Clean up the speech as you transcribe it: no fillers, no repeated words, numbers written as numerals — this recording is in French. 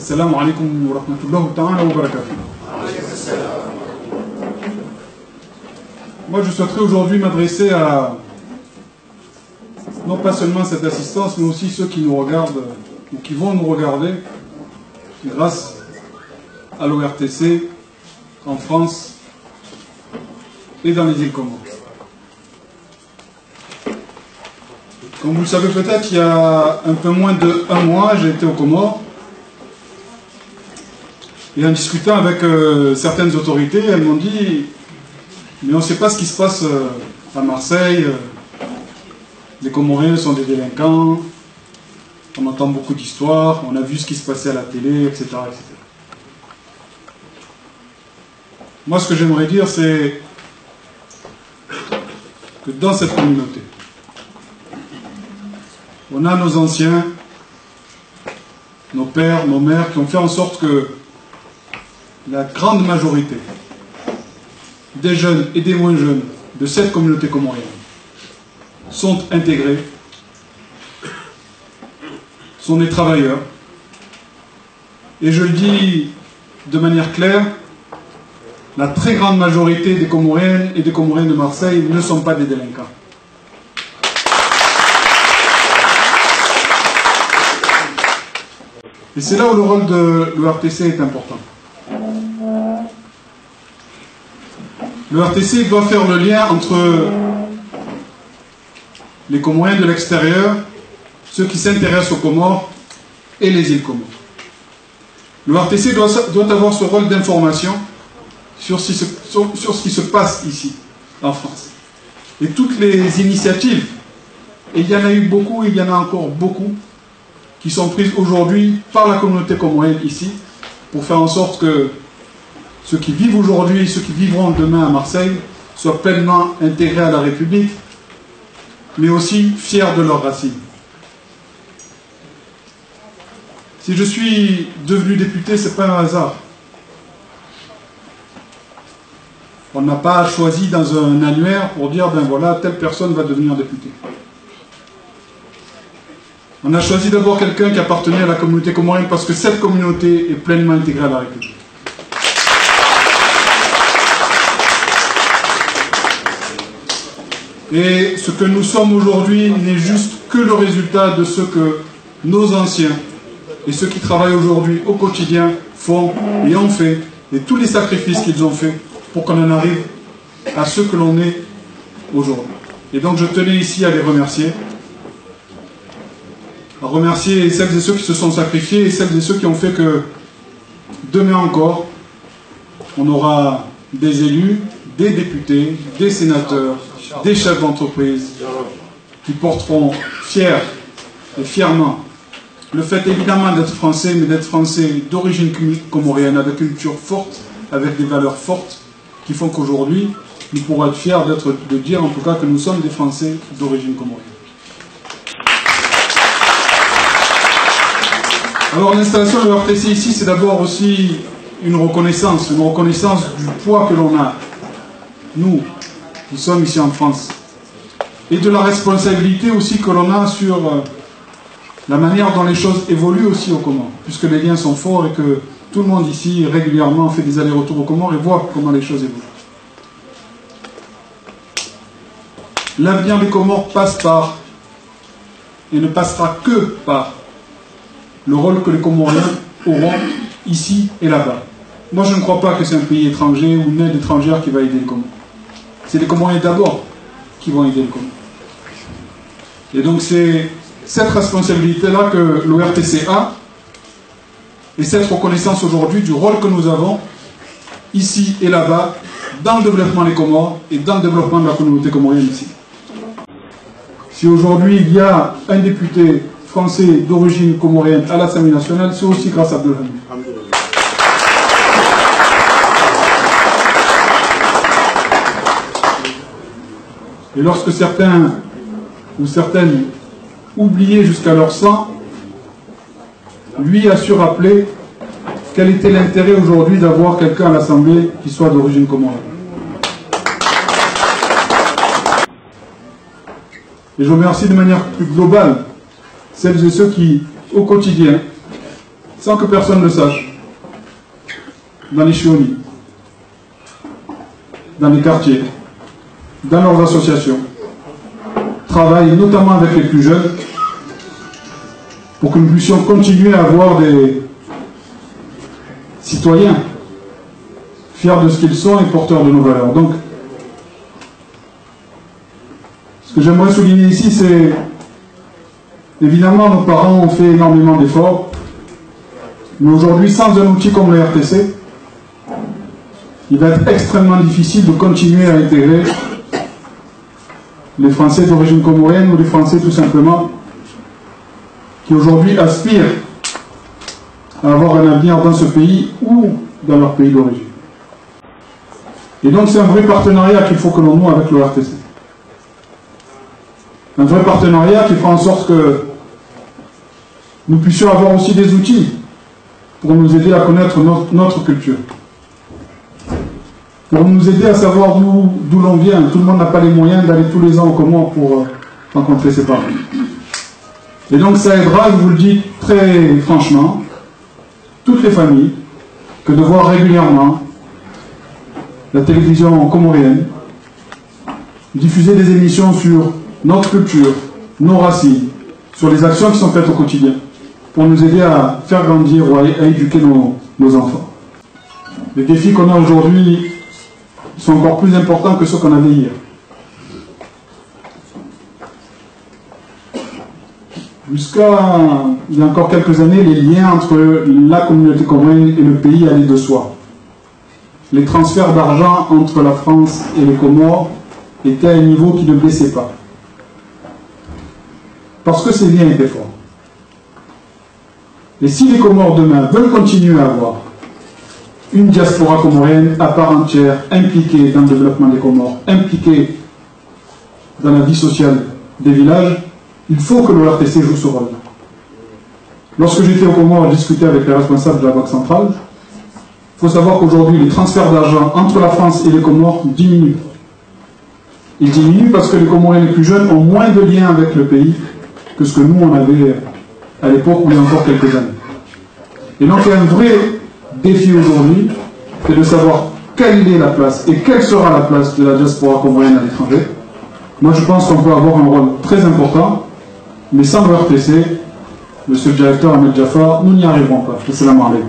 Assalamu alaikum wa rahmatullahi ta'ala wa barakatuh. Moi, je souhaiterais aujourd'hui m'adresser à, non pas seulement cette assistance, mais aussi ceux qui nous regardent, ou qui vont nous regarder, grâce à l'ORTC, en France et dans les îles Comores. Comme vous le savez peut-être, il y a un peu moins d'1 mois, j'ai été aux Comores. Et en discutant avec certaines autorités, elles m'ont dit « Mais on ne sait pas ce qui se passe à Marseille, les Comoriens sont des délinquants, on entend beaucoup d'histoires, on a vu ce qui se passait à la télé, etc. etc. » Moi, ce que j'aimerais dire, c'est que dans cette communauté, on a nos anciens, nos pères, nos mères, qui ont fait en sorte que la grande majorité des jeunes et des moins jeunes de cette communauté comorienne sont intégrés, sont des travailleurs. Et je le dis de manière claire, la très grande majorité des Comoriennes et des Comoriens de Marseille ne sont pas des délinquants. Et c'est là où le rôle de l'ORTC est important. L'ORTC doit faire le lien entre les Comoriens de l'extérieur, ceux qui s'intéressent aux Comores, et les îles Comores. L'ORTC doit avoir ce rôle d'information sur ce qui se passe ici, en France. Et toutes les initiatives, et il y en a eu beaucoup, et il y en a encore beaucoup, qui sont prises aujourd'hui par la communauté comorienne ici, pour faire en sorte que ceux qui vivent aujourd'hui et ceux qui vivront demain à Marseille soient pleinement intégrés à la République, mais aussi fiers de leurs racines. Si je suis devenu député, ce n'est pas un hasard. On n'a pas choisi dans un annuaire pour dire, ben voilà, telle personne va devenir député. On a choisi d'abord quelqu'un qui appartenait à la communauté comorienne parce que cette communauté est pleinement intégrée à la République. Et ce que nous sommes aujourd'hui n'est juste que le résultat de ce que nos anciens et ceux qui travaillent aujourd'hui au quotidien font et ont fait, et tous les sacrifices qu'ils ont fait pour qu'on en arrive à ce que l'on est aujourd'hui. Et donc je tenais ici à les remercier. À remercier celles et ceux qui se sont sacrifiés et celles et ceux qui ont fait que demain encore, on aura des élus, des députés, des sénateurs, des chefs d'entreprise qui porteront fiers et fièrement le fait évidemment d'être français, mais d'être français d'origine comorienne, avec une culture forte, avec des valeurs fortes, qui font qu'aujourd'hui, nous pourrons être fiers de dire en tout cas que nous sommes des Français d'origine comorienne. Alors l'installation de l'ORTC ici, c'est d'abord aussi une reconnaissance du poids que l'on a, nous, qui sommes ici en France, et de la responsabilité aussi que l'on a sur la manière dont les choses évoluent aussi aux Comores, puisque les liens sont forts et que tout le monde ici régulièrement fait des allers-retours aux Comores et voit comment les choses évoluent. L'avenir des Comores passe par, et ne passera que par, le rôle que les Comoriens auront ici et là-bas. Moi, je ne crois pas que c'est un pays étranger ou une aide étrangère qui va aider les Comores. C'est les Comoriens d'abord qui vont aider les Comores. Et donc, c'est cette responsabilité-là que l'ORTC a, et cette reconnaissance aujourd'hui du rôle que nous avons ici et là-bas dans le développement des Comores et dans le développement de la communauté comorienne ici. Si aujourd'hui il y a un député français d'origine comorienne à l'Assemblée nationale, c'est aussi grâce à Abdelhamid. Et lorsque certains ou certaines oubliaient jusqu'à leur sang, lui a su rappeler quel était l'intérêt aujourd'hui d'avoir quelqu'un à l'Assemblée qui soit d'origine comorienne. Et je remercie de manière plus globale celles et ceux qui, au quotidien, sans que personne ne le sache, dans les chionis, dans les quartiers, dans leurs associations, travaillent notamment avec les plus jeunes pour que nous puissions continuer à avoir des citoyens fiers de ce qu'ils sont et porteurs de nos valeurs. Donc, ce que j'aimerais souligner ici, c'est évidemment nos parents ont fait énormément d'efforts, mais aujourd'hui, sans un outil comme le RTC, il va être extrêmement difficile de continuer à intégrer les Français d'origine comorienne ou les Français tout simplement qui aujourd'hui aspirent à avoir un avenir dans ce pays ou dans leur pays d'origine. Et donc c'est un vrai partenariat qu'il faut que l'on noue avec le RTC. Un vrai partenariat qui fera en sorte que nous puissions avoir aussi des outils pour nous aider à connaître notre culture. Pour nous aider à savoir d'où l'on vient. Tout le monde n'a pas les moyens d'aller tous les ans au Comores pour rencontrer ses parents. Et donc ça aidera, je vous le dis très franchement, toutes les familles, que de voir régulièrement la télévision comorienne diffuser des émissions sur notre culture, nos racines, sur les actions qui sont faites au quotidien, pour nous aider à faire grandir ou à éduquer nos enfants. Les défis qu'on a aujourd'hui sont encore plus importants que ceux qu'on avait hier. Jusqu'à il y a encore quelques années, les liens entre la communauté comorienne et le pays allaient de soi. Les transferts d'argent entre la France et les Comores étaient à un niveau qui ne baissait pas. Parce que ces liens étaient forts. Et si les Comores demain veulent continuer à avoir une diaspora comorienne à part entière, impliquée dans le développement des Comores, impliquée dans la vie sociale des villages, il faut que le RTC joue ce rôle. Lorsque j'étais aux Comores à discuter avec les responsables de la Banque centrale, il faut savoir qu'aujourd'hui, les transferts d'argent entre la France et les Comores diminuent. Ils diminuent parce que les Comoriens les plus jeunes ont moins de liens avec le pays que ce que nous, on avait à l'époque où il y a encore quelques années. Et donc, il y a un vrai défi aujourd'hui, c'est de savoir quelle est la place et quelle sera la place de la diaspora comorienne à l'étranger. Moi, je pense qu'on peut avoir un rôle très important, mais sans le RTC, monsieur le directeur Ahmed Jafar, nous n'y arriverons pas. Assalamu alaikum.